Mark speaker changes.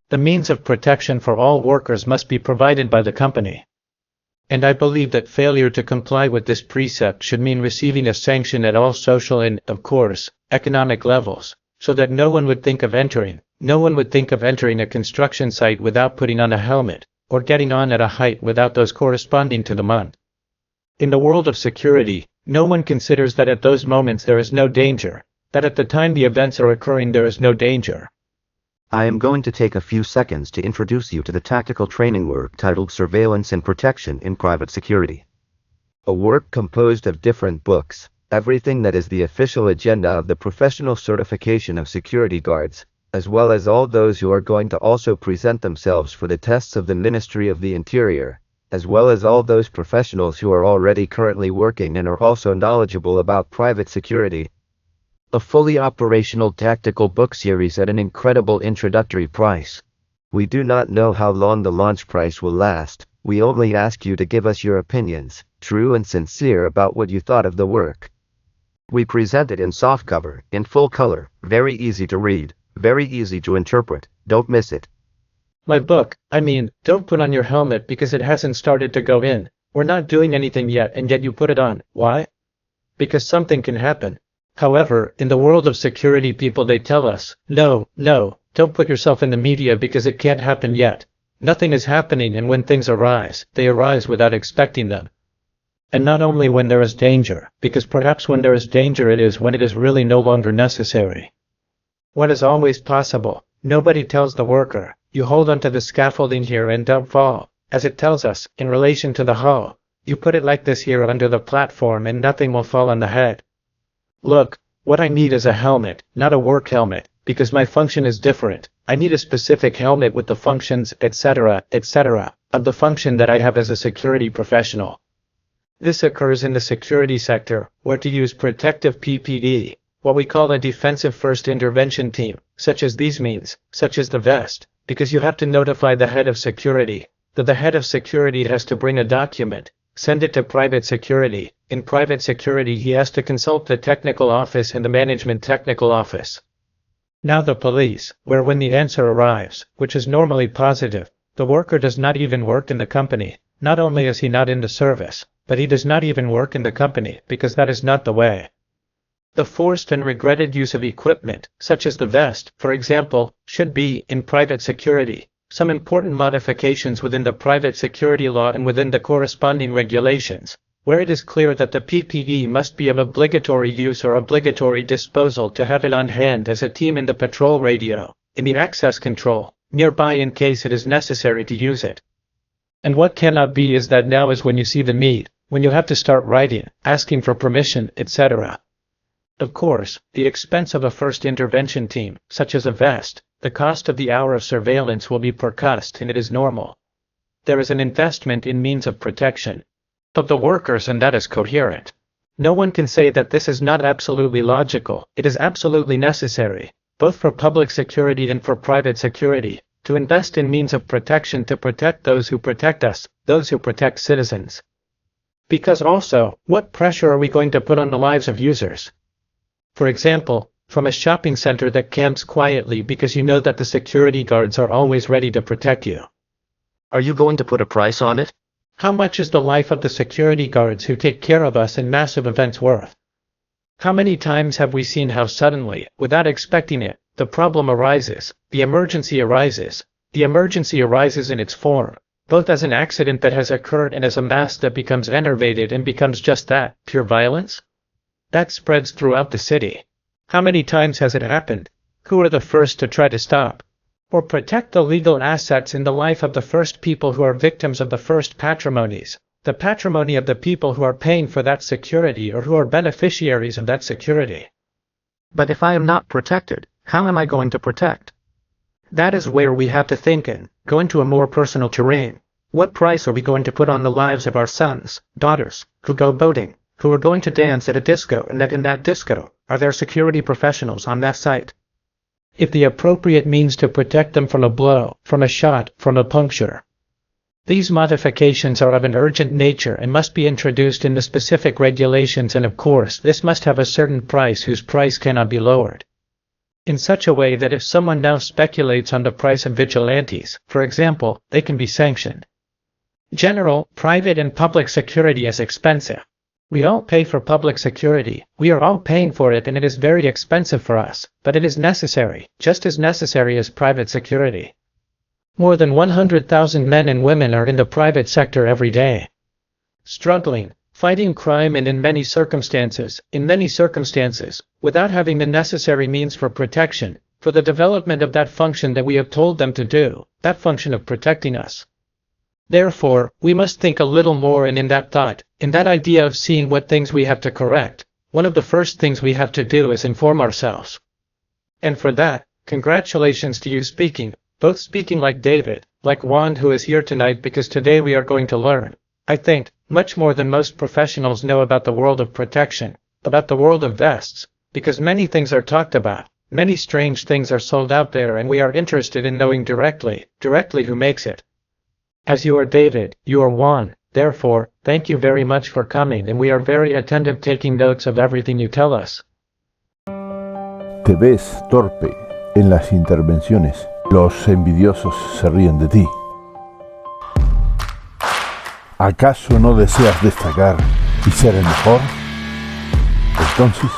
Speaker 1: The means of protection for all workers must be provided by the company. And I believe that failure to comply with this precept should mean receiving a sanction at all social and, of course, economic levels, so that no one would think of entering a construction site without putting on a helmet, or getting on at a height without those corresponding to the month. In the world of security, no one considers that at those moments there is no danger, that at the time the events are occurring there is no danger.
Speaker 2: I am going to take a few seconds to introduce you to the tactical training work titled Surveillance and Protection in Private Security. A work composed of different books, everything that is the official agenda of the professional certification of security guards, as well as all those who are going to also present themselves for the tests of the Ministry of the Interior, as well as all those professionals who are already currently working and are also knowledgeable about private security. A fully operational tactical book series at an incredible introductory price. We do not know how long the launch price will last. We only ask you to give us your opinions, true and sincere, about what you thought of the work. We present it in softcover, in full color, very easy to read, very easy to interpret. Don't miss it.
Speaker 1: My book, don't put on your helmet because it hasn't started to go in. We're not doing anything yet and yet you put it on. Why? Because something can happen. However, in the world of security people they tell us, no, don't put yourself in the media because it can't happen yet. Nothing is happening, and when things arise, they arise without expecting them. And not only when there is danger, because perhaps when there is danger it is when it is really no longer necessary. What is always possible, nobody tells the worker, you hold onto the scaffolding here and don't fall, as it tells us, in relation to the hull. You put it like this here under the platform and nothing will fall on the head. Look, what I need is a helmet, not a work helmet, because my function is different. I need a specific helmet with the functions, etc., of the function that I have as a security professional. This occurs in the security sector, where to use protective PPE, what we call a defensive first intervention team, such as these means, such as the VEST, because you have to notify the head of security, that the head of security has to bring a document, send it to private security. In private security he has to consult the technical office and the management technical office. Now the police, where when the answer arrives, which is normally positive, the worker does not even work in the company. Not only is he not in the service, but he does not even work in the company, because that is not the way. The forced and regretted use of equipment, such as the vest, for example, should be, in private security, some important modifications within the private security law and within the corresponding regulations, where it is clear that the PPE must be of obligatory use or obligatory disposal to have it on hand as a team in the patrol radio, in the access control, nearby in case it is necessary to use it. And what cannot be is that now is when you see the need, when you have to start writing, asking for permission, etc. Of course, the expense of a first intervention team, such as a vest, the cost of the hour of surveillance will be percussed, and it is normal. There is an investment in means of protection of the workers, and that is coherent. No one can say that this is not absolutely logical. It is absolutely necessary, both for public security and for private security, to invest in means of protection to protect those who protect us, those who protect citizens. Because also, what pressure are we going to put on the lives of users? For example, from a shopping center that camps quietly because you know that the security guards are always ready to protect you. Are you going to put a price on it? How much is the life of the security guards who take care of us in massive events worth? How many times have we seen how suddenly, without expecting it, the problem arises, the emergency arises. The emergency arises in its form, both as an accident that has occurred and as a mass that becomes enervated and becomes just that, pure violence? That spreads throughout the city. How many times has it happened? Who are the first to try to stop or protect the legal assets in the life of the first people who are victims of the first patrimonies, the patrimony of the people who are paying for that security or who are beneficiaries of that security? But if I am not protected, how am I going to protect? That is where we have to think and go into a more personal terrain. What price are we going to put on the lives of our sons, daughters, who go boating, who are going to dance at a disco, and that in that disco, are there security professionals on that site? If the appropriate means to protect them from a blow, from a shot, from a puncture. These modifications are of an urgent nature and must be introduced in the specific regulations, and of course this must have a certain price whose price cannot be lowered. in such a way that if someone now speculates on the price of vigilantes, for example, they can be sanctioned. General, private and public security is expensive. We all pay for public security, we are all paying for it and it is very expensive for us, but it is necessary, just as necessary as private security. More than 100,000 men and women are in the private sector every day. Struggling, fighting crime and in many circumstances, without having the necessary means for protection, for the development of that function that we have told them to do, that function of protecting us. Therefore, we must think a little more and in that thought, in that idea of seeing what things we have to correct, one of the first things we have to do is inform ourselves. And for that, congratulations to you both speaking like David, like Juan who is here tonight because today we are going to learn, I think, much more than most professionals know about the world of protection, about the world of vests, because many things are talked about, many strange things are sold out there and we are interested in knowing directly who makes it. As you are David, you are Juan, therefore, thank you very much for coming and we are very attentive taking notes of everything you tell us.
Speaker 3: Te ves torpe en las intervenciones. Los envidiosos se ríen de ti. ¿Acaso no deseas destacar y ser el mejor? Entonces,